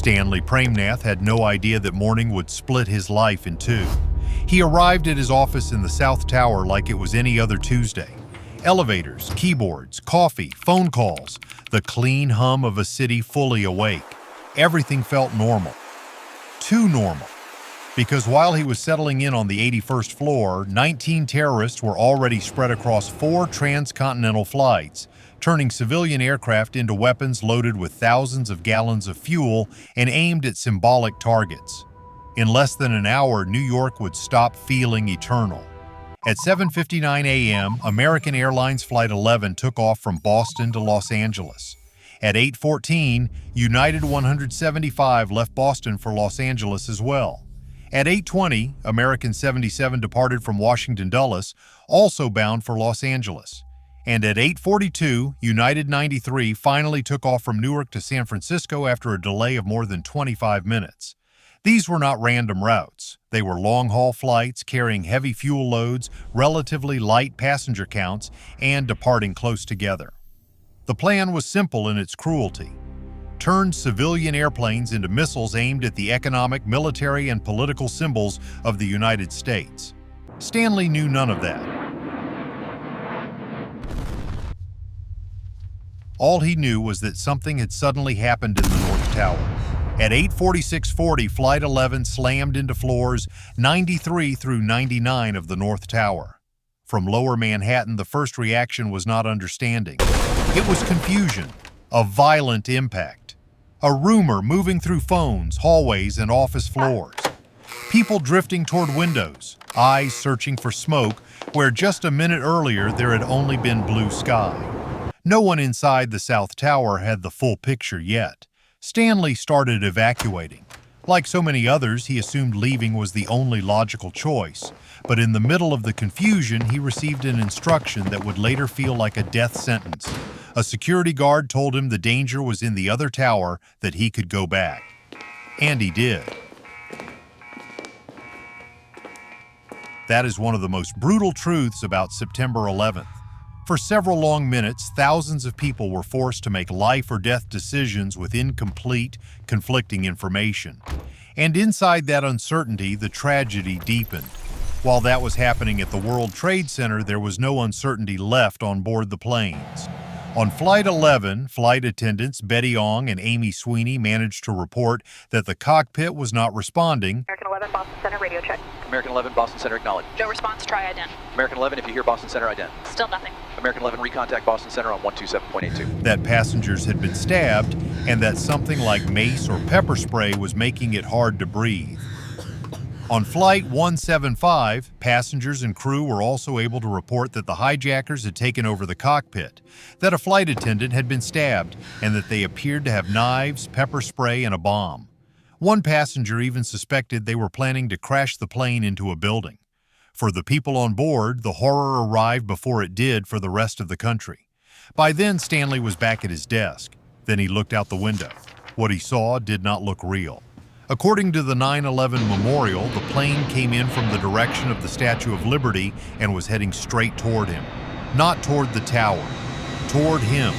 Stanley Praimnath had no idea that morning would split his life in two. He arrived at his office in the South Tower like it was any other Tuesday. Elevators, keyboards, coffee, phone calls, the clean hum of a city fully awake. Everything felt normal. Too normal. Because while he was settling in on the 81st floor, 19 terrorists were already spread across 4 transcontinental flights, turning civilian aircraft into weapons loaded with thousands of gallons of fuel and aimed at symbolic targets. In less than an hour, New York would stop feeling eternal. At 7:59 a.m., American Airlines Flight 11 took off from Boston to Los Angeles. At 8:14, United 175 left Boston for Los Angeles as well. At 8:20, American 77 departed from Washington Dulles, also bound for Los Angeles. And at 8:42, United 93 finally took off from Newark to San Francisco after a delay of more than 25 minutes. These were not random routes. They were long-haul flights carrying heavy fuel loads, relatively light passenger counts, and departing close together. The plan was simple in its cruelty. Turned civilian airplanes into missiles aimed at the economic, military, and political symbols of the United States. Stanley knew none of that. All he knew was that something had suddenly happened in the North Tower. At 8:46:40, Flight 11 slammed into floors 93 through 99 of the North Tower. From Lower Manhattan, the first reaction was not understanding. It was confusion, a violent impact, a rumor moving through phones, hallways, and office floors. People drifting toward windows, eyes searching for smoke where just a minute earlier there had only been blue sky. No one inside the South Tower had the full picture yet. Stanley started evacuating. Like so many others, he assumed leaving was the only logical choice. But in the middle of the confusion, he received an instruction that would later feel like a death sentence. A security guard told him the danger was in the other tower, that he could go back. And he did. That is one of the most brutal truths about September 11th. For several long minutes, thousands of people were forced to make life or death decisions with incomplete, conflicting information. And inside that uncertainty, the tragedy deepened. While that was happening at the World Trade Center, there was no uncertainty left on board the planes. On Flight 11, flight attendants Betty Ong and Amy Sweeney managed to report that the cockpit was not responding. American 11, Boston Center, radio check. American 11, Boston Center, acknowledge. No response, try ident. American 11, if you hear Boston Center, ident. Still nothing. American 11, recontact Boston Center on 127.82. That passengers had been stabbed and that something like mace or pepper spray was making it hard to breathe. On Flight 175, passengers and crew were also able to report that the hijackers had taken over the cockpit, that a flight attendant had been stabbed, and that they appeared to have knives, pepper spray, and a bomb. One passenger even suspected they were planning to crash the plane into a building. For the people on board, the horror arrived before it did for the rest of the country. By then, Stanley was back at his desk. Then he looked out the window. What he saw did not look real. According to the 9/11 memorial, the plane came in from the direction of the Statue of Liberty and was heading straight toward him. Not toward the tower, toward him.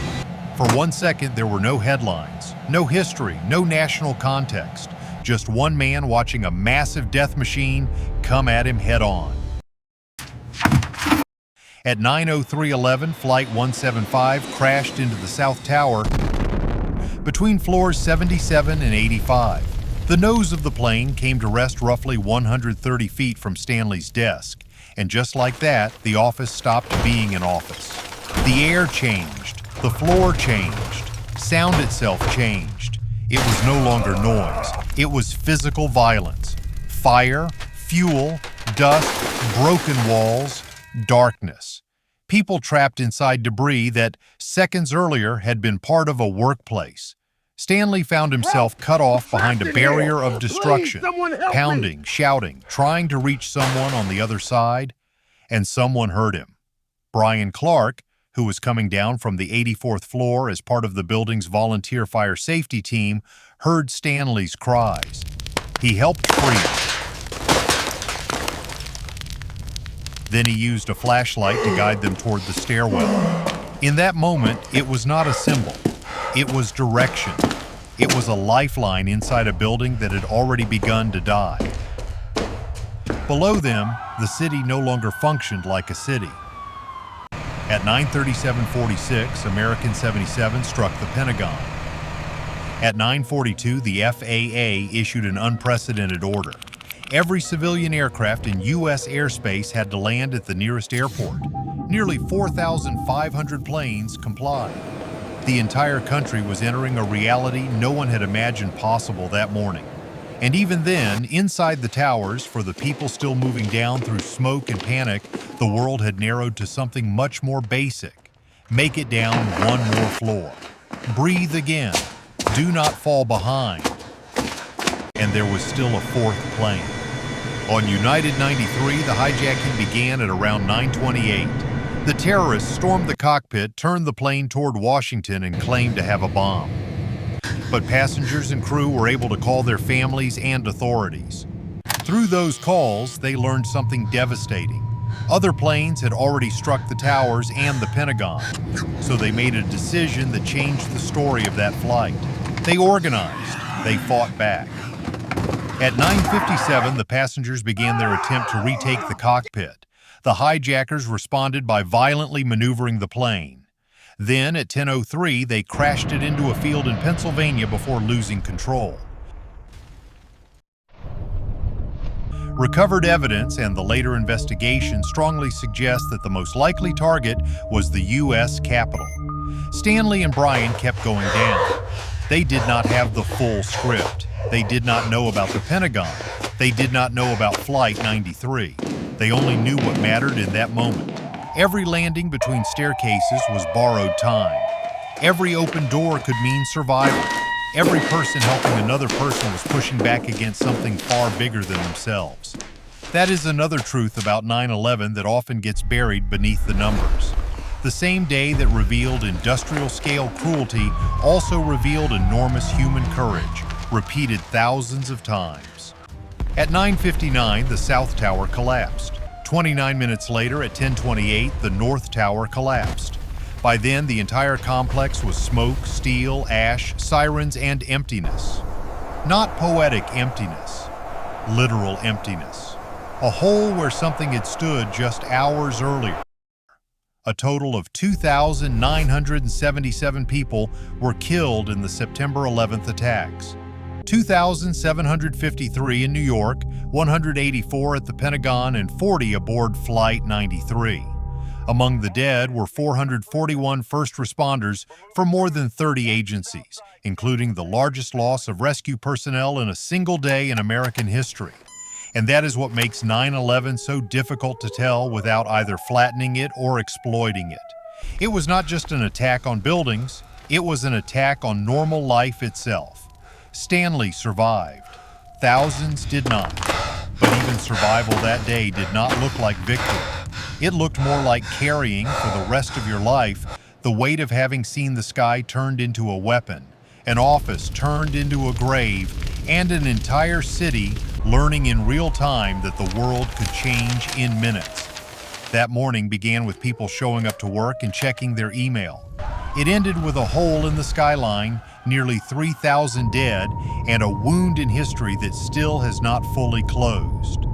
For 1 second, there were no headlines, no history, no national context. Just one man watching a massive death machine come at him head on. At 9:03:11, Flight 175 crashed into the South Tower between floors 77 and 85. The nose of the plane came to rest roughly 130 feet from Stanley's desk, and just like that, the office stopped being an office. The air changed, the floor changed, sound itself changed. It was no longer noise, it was physical violence. Fire, fuel, dust, broken walls, darkness. People trapped inside debris that, seconds earlier, had been part of a workplace. Stanley found himself cut off behind a barrier of destruction, pounding, shouting, trying to reach someone on the other side, and someone heard him. Brian Clark, who was coming down from the 84th floor as part of the building's volunteer fire safety team, heard Stanley's cries. He helped free him. Then he used a flashlight to guide them toward the stairwell. In that moment, it was not a symbol. It was direction. It was a lifeline inside a building that had already begun to die. Below them, the city no longer functioned like a city. At 9:37:46, American 77 struck the Pentagon. At 9:42, the FAA issued an unprecedented order. Every civilian aircraft in U.S. airspace had to land at the nearest airport. Nearly 4,500 planes complied. The entire country was entering a reality no one had imagined possible that morning. And even then, inside the towers, for the people still moving down through smoke and panic, the world had narrowed to something much more basic. Make it down one more floor. Breathe again. Do not fall behind. And there was still a fourth plane. On United 93, the hijacking began at around 9:28. The terrorists stormed the cockpit, turned the plane toward Washington, and claimed to have a bomb. But passengers and crew were able to call their families and authorities. Through those calls, they learned something devastating. Other planes had already struck the towers and the Pentagon, so they made a decision that changed the story of that flight. They organized. They fought back. At 9:57, the passengers began their attempt to retake the cockpit. The hijackers responded by violently maneuvering the plane. Then, at 10:03, they crashed it into a field in Pennsylvania before losing control. Recovered evidence and the later investigation strongly suggest that the most likely target was the U.S. Capitol. Stanley and Brian kept going down. They did not have the full script. They did not know about the Pentagon. They did not know about Flight 93. They only knew what mattered in that moment. Every landing between staircases was borrowed time. Every open door could mean survival. Every person helping another person was pushing back against something far bigger than themselves. That is another truth about 9/11 that often gets buried beneath the numbers. The same day that revealed industrial-scale cruelty also revealed enormous human courage, repeated thousands of times. At 9:59, the South Tower collapsed. 29 minutes later, at 10:28, the North Tower collapsed. By then, the entire complex was smoke, steel, ash, sirens, and emptiness. Not poetic emptiness, literal emptiness. A hole where something had stood just hours earlier. A total of 2,977 people were killed in the September 11th attacks. 2,753 in New York, 184 at the Pentagon, and 40 aboard Flight 93. Among the dead were 441 first responders from more than 30 agencies, including the largest loss of rescue personnel in a single day in American history. And that is what makes 9/11 so difficult to tell without either flattening it or exploiting it. It was not just an attack on buildings, it was an attack on normal life itself. Stanley survived. Thousands did not. But even survival that day did not look like victory. It looked more like carrying, for the rest of your life, the weight of having seen the sky turned into a weapon, an office turned into a grave, and an entire city learning in real time that the world could change in minutes. That morning began with people showing up to work and checking their email. It ended with a hole in the skyline, nearly 3,000 dead, and a wound in history that still has not fully closed.